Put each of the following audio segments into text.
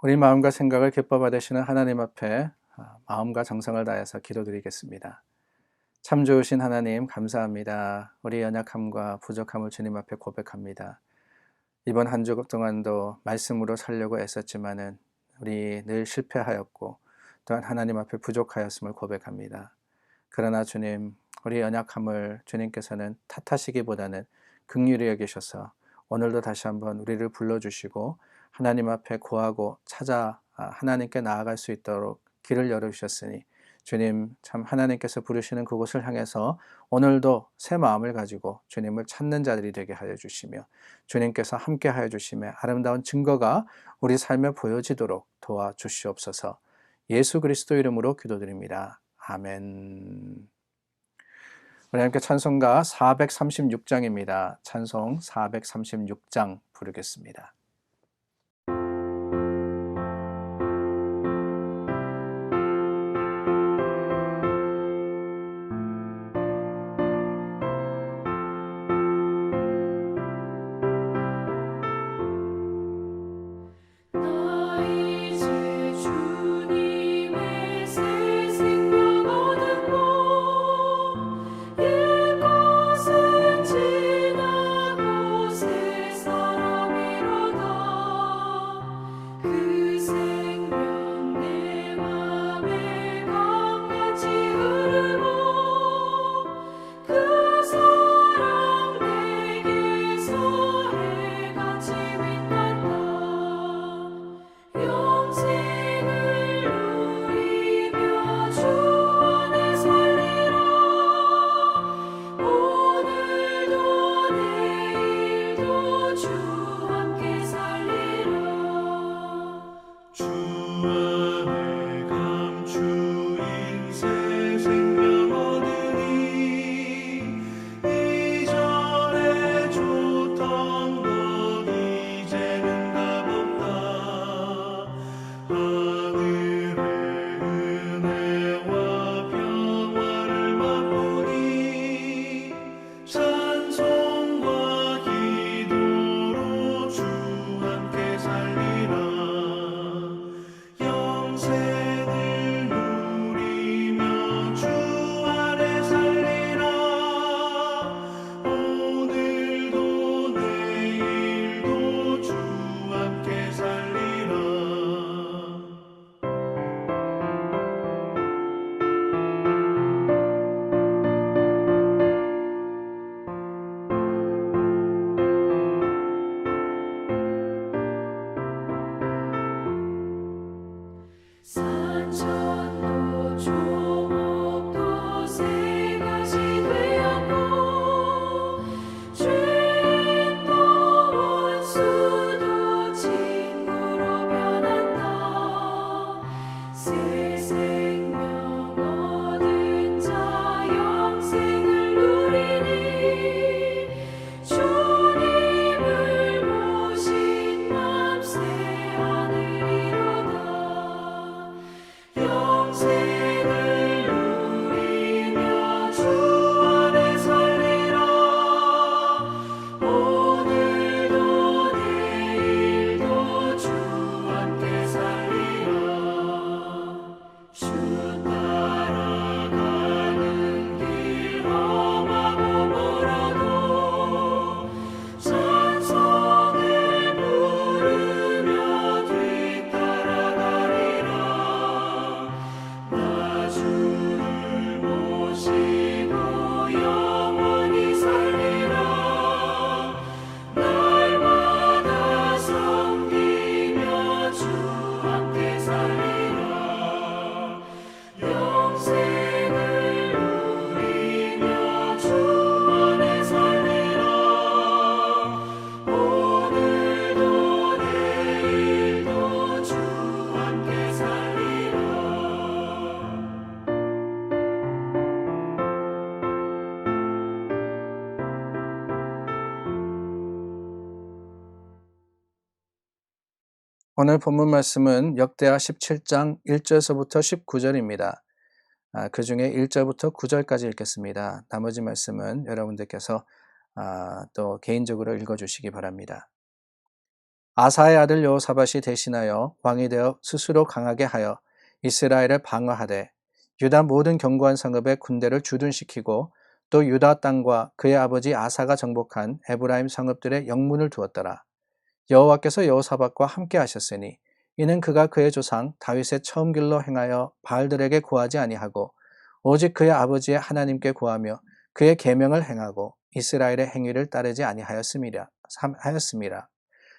우리 마음과 생각을 기뻐 받으시는 하나님 앞에 마음과 정성을 다해서 기도드리겠습니다. 참 좋으신 하나님 감사합니다. 우리 연약함과 부족함을 주님 앞에 고백합니다. 이번 한 주 동안도 말씀으로 살려고 애썼지만은 우리 늘 실패하였고 또한 하나님 앞에 부족하였음을 고백합니다. 그러나 주님, 우리 연약함을 주님께서는 탓하시기보다는 긍휼히 여기셔서 오늘도 다시 한번 우리를 불러주시고 하나님 앞에 구하고 찾아 하나님께 나아갈 수 있도록 길을 열어주셨으니 주님, 참 하나님께서 부르시는 그곳을 향해서 오늘도 새 마음을 가지고 주님을 찾는 자들이 되게 하여 주시며 주님께서 함께 하여 주심에 아름다운 증거가 우리 삶에 보여지도록 도와주시옵소서. 예수 그리스도 이름으로 기도드립니다. 아멘. 우리 함께 찬송가 436장입니다. 찬송 436장 부르겠습니다. 나 이제 주님의 새 생명 얻었고 옛것은 지나고 새 사람이로다. 그 생명 내 맘에 강같이 흐르고 그 사랑 내게서 해같이 빛난다. 영생을 누리며 주 안에 살리라. 오늘도 내일도 주 함께 살리라. 주 안에 감추인 새 생명 얻으니 이전에 줬던 것 이제는 값없다. 하늘의 은혜와 평화를 맛보니 찬송과 기도로 주 함께 살리라. 영생을 누리며 주 안에 살리라. 오늘도 내일도 주 함께 살리라. 산천도 조목도 새같이 되었고 죄인도 원수도 친구로 변한다. 새 생명 얻은 자 영생을 누리니 주님을 모신 맘 새 하늘이로다. 영생을 누리며 주 안에 살리라. 오늘도 내일도 주 함께 살리라. 주 따라가는 길 험하고 멀어도 찬송을 부르며 뒤따라가리라. 나 주를 모시고 영원히 살리라. 날마다 섬기며 주 함께 살리라. 영생을 누리며 주 안에 살리라. 오늘도 내일도 주 함께 살리라. 오늘 본문 말씀은 역대하 17장 1절서부터 19절입니다. 그 중에 1절부터 9절까지 읽겠습니다. 나머지 말씀은 여러분들께서 또 개인적으로 읽어주시기 바랍니다. 아사의 아들 여호사밧이 대신하여 왕이 되어 스스로 강하게 하여 이스라엘을 방어하되 유다 모든 견고한 성읍에 군대를 주둔시키고 또 유다 땅과 그의 아버지 아사가 정복한 에브라임 성읍들의 영문을 두었더라. 여호와께서 여호사밧과 함께 하셨으니 이는 그가 그의 조상 다윗의 처음 길로 행하여 바알들에게 구하지 아니하고 오직 그의 아버지의 하나님께 구하며 그의 계명을 행하고 이스라엘의 행위를 따르지 아니하였음이라.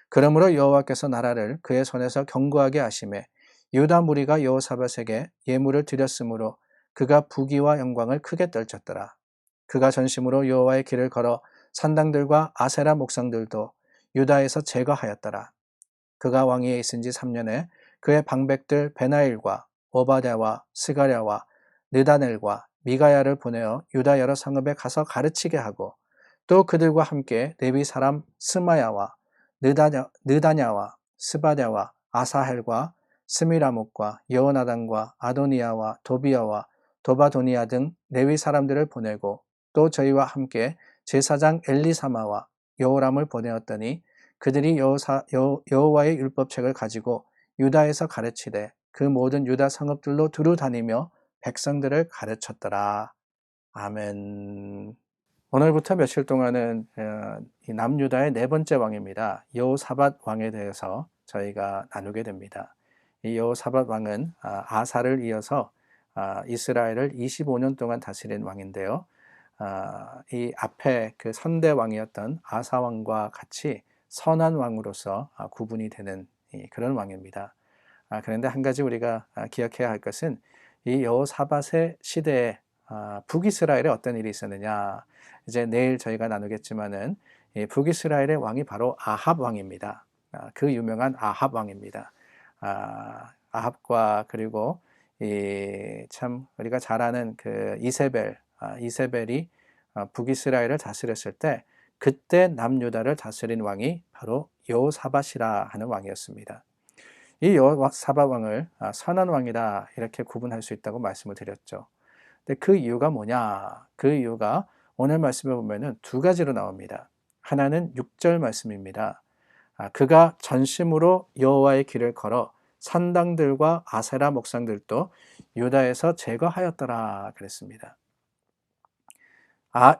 그러므로 여호와께서 나라를 그의 손에서 견고하게 하심에 유다 무리가 여호사밧에게 예물을 드렸으므로 그가 부귀와 영광을 크게 떨쳤더라. 그가 전심으로 여호와의 길을 걸어 산당들과 아세라 목상들도 유다에서 제거하였더라. 그가 왕위에 있은 지 3년에 그의 방백들 베나일과 오바댜와 스가랴와 느다넬과 미가야를 보내어 유다 여러 성읍에 가서 가르치게 하고 또 그들과 함께 레위 사람 스마야와 느다냐와 스바랴와 아사헬과 스미라목과 여호나단과 아도니아와 도비아와 도바도니아 등 레위 사람들을 보내고 또 저희와 함께 제사장 엘리사마와 여호람을 보내었더니 그들이 여호와의 율법책을 가지고 유다에서 가르치되 그 모든 유다 성읍들로 두루 다니며 백성들을 가르쳤더라. 아멘. 오늘부터 며칠 동안은 이 남유다의 네 번째 왕입니다. 여호사밧 왕에 대해서 저희가 나누게 됩니다. 이 여호사밧 왕은 아사를 이어서 이스라엘을 25년 동안 다스린 왕인데요. 이 앞에 그 선대 왕이었던 아사 왕과 같이 선한 왕으로서 구분이 되는 그런 왕입니다. 그런데 한 가지 우리가 기억해야 할 것은 이 여호사밧의 시대에 북이스라엘에 어떤 일이 있었느냐. 이제 내일 저희가 나누겠지만은 북이스라엘의 왕이 바로 아합 왕입니다. 그 유명한 아합 왕입니다. 아합과 그리고 참 우리가 잘 아는 그 이세벨이 북이스라엘을 다스렸을 때 그때 남유다를 다스린 왕이 바로 여호사밧이라 하는 왕이었습니다. 이 여호사밧 왕을 선한 왕이다 이렇게 구분할 수 있다고 말씀을 드렸죠. 근데 그 이유가 뭐냐? 그 이유가 오늘 말씀에 보면은 두 가지로 나옵니다. 하나는 6절 말씀입니다. 그가 전심으로 여호와의 길을 걸어 산당들과 아세라 목상들도 유다에서 제거하였더라 그랬습니다.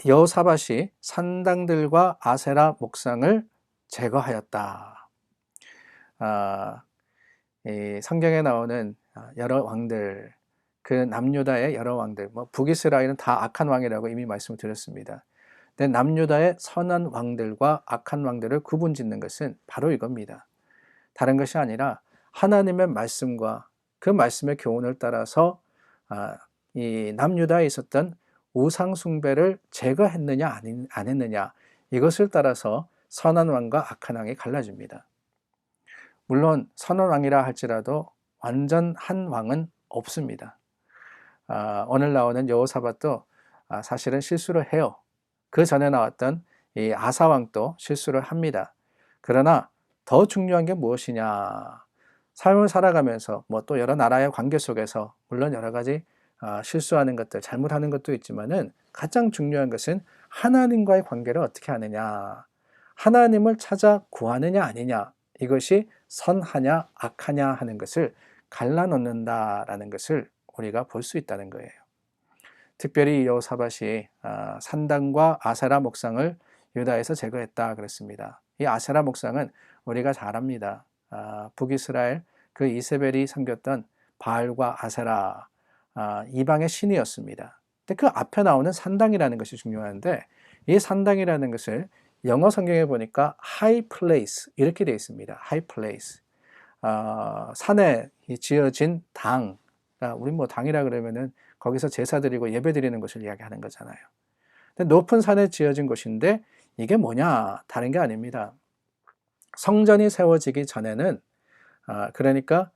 여호사밧이 산당들과 아세라 목상을 제거하였다. 이 성경에 나오는 여러 왕들, 그 남유다의 여러 왕들, 북이스라엘은 다 악한 왕이라고 이미 말씀을 드렸습니다. 근데 남유다의 선한 왕들과 악한 왕들을 구분짓는 것은 바로 이겁니다. 다른 것이 아니라 하나님의 말씀과 그 말씀의 교훈을 따라서 이 남유다에 있었던 우상 숭배를 제거했느냐 안 했느냐 이것을 따라서 선한 왕과 악한 왕이 갈라집니다. 물론 선한 왕이라 할지라도 완전한 왕은 없습니다. 오늘 나오는 여호사밧도 사실은 실수를 해요. 그 전에 나왔던 이 아사 왕도 실수를 합니다. 그러나 더 중요한 게 무엇이냐? 삶을 살아가면서 또 여러 나라의 관계 속에서 물론 여러 가지 실수하는 것들, 잘못하는 것도 있지만은 가장 중요한 것은 하나님과의 관계를 어떻게 하느냐, 하나님을 찾아 구하느냐 아니냐, 이것이 선하냐 악하냐 하는 것을 갈라놓는다라는 것을 우리가 볼 수 있다는 거예요. 특별히 여호사밧이 산당과 아세라 목상을 유다에서 제거했다 그랬습니다. 이 아세라 목상은 우리가 잘 압니다. 북이스라엘 그 이세벨이 섬겼던 바알과 아세라 이방의 신이었습니다. 근데 그 앞에 나오는 산당이라는 것이 중요한데 이 산당이라는 것을 영어 성경에 보니까 high place 이렇게 되어 있습니다. high place. 산에 지어진 당. 우리 당이라 그러면은 거기서 제사 드리고 예배 드리는 것을 이야기하는 거잖아요. 근데 높은 산에 지어진 곳인데 이게 뭐냐? 다른 게 아닙니다. 성전이 세워지기 전에는 그러니까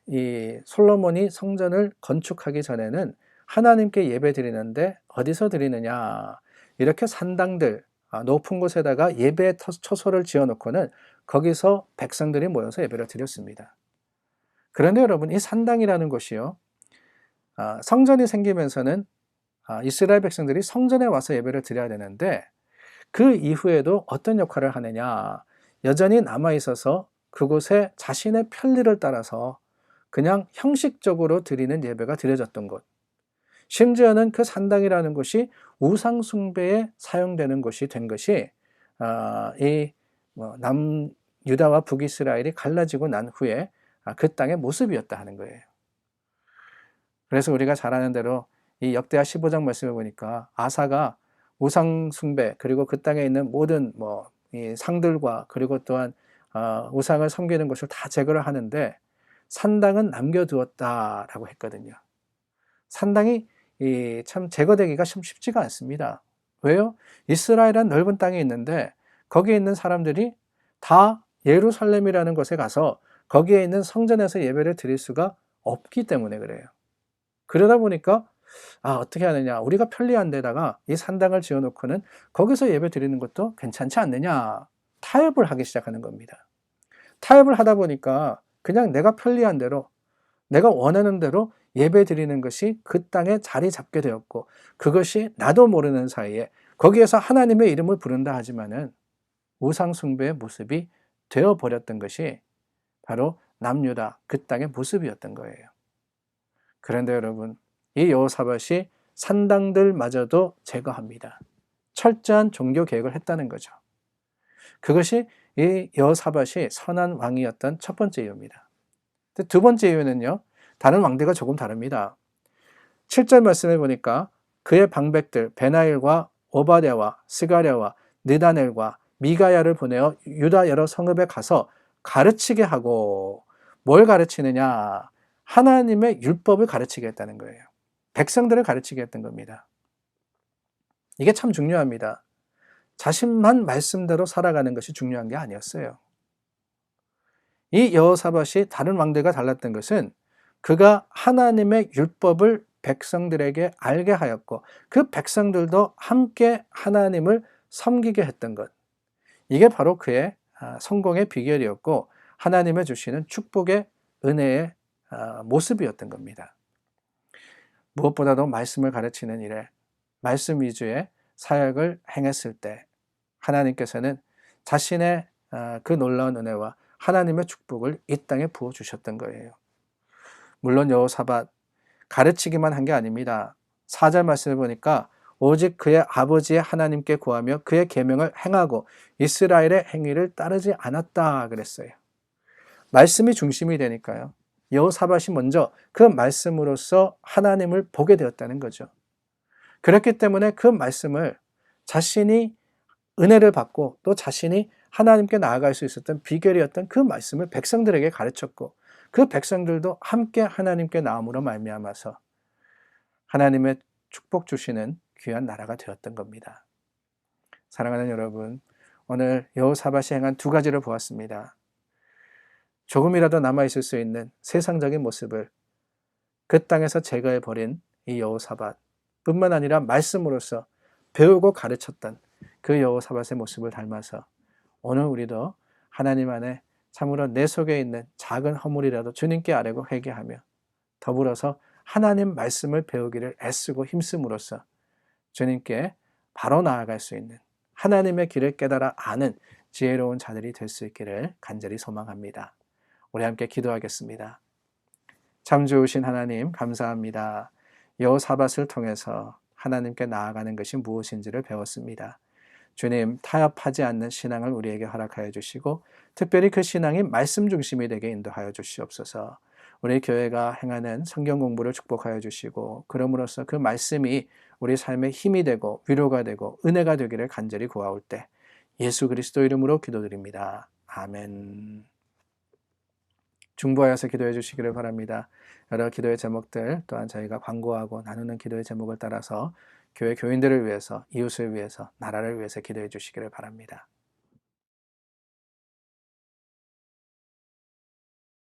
이 솔로몬이 성전을 건축하기 전에는 하나님께 예배 드리는데 어디서 드리느냐? 이렇게 산당들 높은 곳에다가 예배 처소를 지어놓고는 거기서 백성들이 모여서 예배를 드렸습니다. 그런데 여러분 이 산당이라는 곳이요. 성전이 생기면서는 이스라엘 백성들이 성전에 와서 예배를 드려야 되는데 그 이후에도 어떤 역할을 하느냐. 여전히 남아 있어서 그곳에 자신의 편리를 따라서 그냥 형식적으로 드리는 예배가 드려졌던 곳. 심지어는 그 산당이라는 곳이 우상 숭배에 사용되는 곳이 된 것이 유다와 북이스라엘이 갈라지고 난 후에 그 땅의 모습이었다 하는 거예요. 그래서 우리가 잘 아는 대로 이 역대하 15장 말씀을 보니까 아사가 우상 숭배 그리고 그 땅에 있는 모든 이 상들과 그리고 또한 우상을 섬기는 것을 다 제거를 하는데 산당은 남겨두었다라고 했거든요. 산당이 참 제거되기가 참 쉽지가 않습니다. 왜요? 이스라엘은 넓은 땅에 있는데 거기에 있는 사람들이 다 예루살렘이라는 곳에 가서 거기에 있는 성전에서 예배를 드릴 수가 없기 때문에 그래요. 그러다 보니까 어떻게 하느냐, 우리가 편리한 데다가 이 산당을 지어놓고는 거기서 예배 드리는 것도 괜찮지 않느냐, 타협을 하기 시작하는 겁니다. 타협을 하다 보니까 그냥 내가 편리한 대로, 내가 원하는 대로 예배 드리는 것이 그 땅에 자리 잡게 되었고, 그것이 나도 모르는 사이에 거기에서 하나님의 이름을 부른다 하지만은 우상 숭배의 모습이 되어버렸던 것이 바로 남유다 그 땅의 모습이었던 거예요. 그런데 여러분, 이 여호사밧이 산당들마저도 제거합니다. 철저한 종교 개혁을 했다는 거죠. 그것이 이 여호사밧이 선한 왕이었던 첫 번째 이유입니다. 두 번째 이유는요, 다른 왕들과 조금 다릅니다. 7절 말씀을 보니까 그의 방백들 베나일과 오바댜와 스가랴와 느다넬과 미가야를 보내어 유다 여러 성읍에 가서 가르치게 하고, 뭘 가르치느냐? 하나님의 율법을 가르치게 했다는 거예요. 백성들을 가르치게 했던 겁니다. 이게 참 중요합니다. 자신만 말씀대로 살아가는 것이 중요한 게 아니었어요. 이 여호사밧이 다른 왕들과 달랐던 것은 그가 하나님의 율법을 백성들에게 알게 하였고 그 백성들도 함께 하나님을 섬기게 했던 것. 이게 바로 그의 성공의 비결이었고 하나님의 주시는 축복의 은혜의 모습이었던 겁니다. 무엇보다도 말씀을 가르치는 일에 말씀 위주의 사역을 행했을 때 하나님께서는 자신의 그 놀라운 은혜와 하나님의 축복을 이 땅에 부어주셨던 거예요. 물론 여호사밧 가르치기만 한 게 아닙니다. 4절 말씀을 보니까 오직 그의 아버지의 하나님께 구하며 그의 계명을 행하고 이스라엘의 행위를 따르지 않았다 그랬어요. 말씀이 중심이 되니까요. 여호사밧이 먼저 그 말씀으로써 하나님을 보게 되었다는 거죠. 그렇기 때문에 그 말씀을 자신이 은혜를 받고 또 자신이 하나님께 나아갈 수 있었던 비결이었던 그 말씀을 백성들에게 가르쳤고 그 백성들도 함께 하나님께 나옴으로 말미암아서 하나님의 축복 주시는 귀한 나라가 되었던 겁니다. 사랑하는 여러분, 오늘 여호사밧이 행한 두 가지를 보았습니다. 조금이라도 남아있을 수 있는 세상적인 모습을 그 땅에서 제거해버린 이 여호사밧 뿐만 아니라 말씀으로서 배우고 가르쳤던 그 여호사밧의 모습을 닮아서 오늘 우리도 하나님 안에 참으로 내 속에 있는 작은 허물이라도 주님께 아뢰고 회개하며 더불어서 하나님 말씀을 배우기를 애쓰고 힘씀으로써 주님께 바로 나아갈 수 있는 하나님의 길을 깨달아 아는 지혜로운 자들이 될 수 있기를 간절히 소망합니다. 우리 함께 기도하겠습니다. 참 좋으신 하나님 감사합니다. 여호사밧을 통해서 하나님께 나아가는 것이 무엇인지를 배웠습니다. 주님, 타협하지 않는 신앙을 우리에게 허락하여 주시고 특별히 그 신앙이 말씀 중심이 되게 인도하여 주시옵소서. 우리 교회가 행하는 성경 공부를 축복하여 주시고 그럼으로써 그 말씀이 우리 삶의 힘이 되고 위로가 되고 은혜가 되기를 간절히 구하올 때 예수 그리스도 이름으로 기도드립니다. 아멘. 중보하여서 기도해 주시기를 바랍니다. 여러 기도의 제목들 또한 저희가 광고하고 나누는 기도의 제목을 따라서 교회 교인들을 위해서, 이웃을 위해서, 나라를 위해서 기도해 주시기를 바랍니다.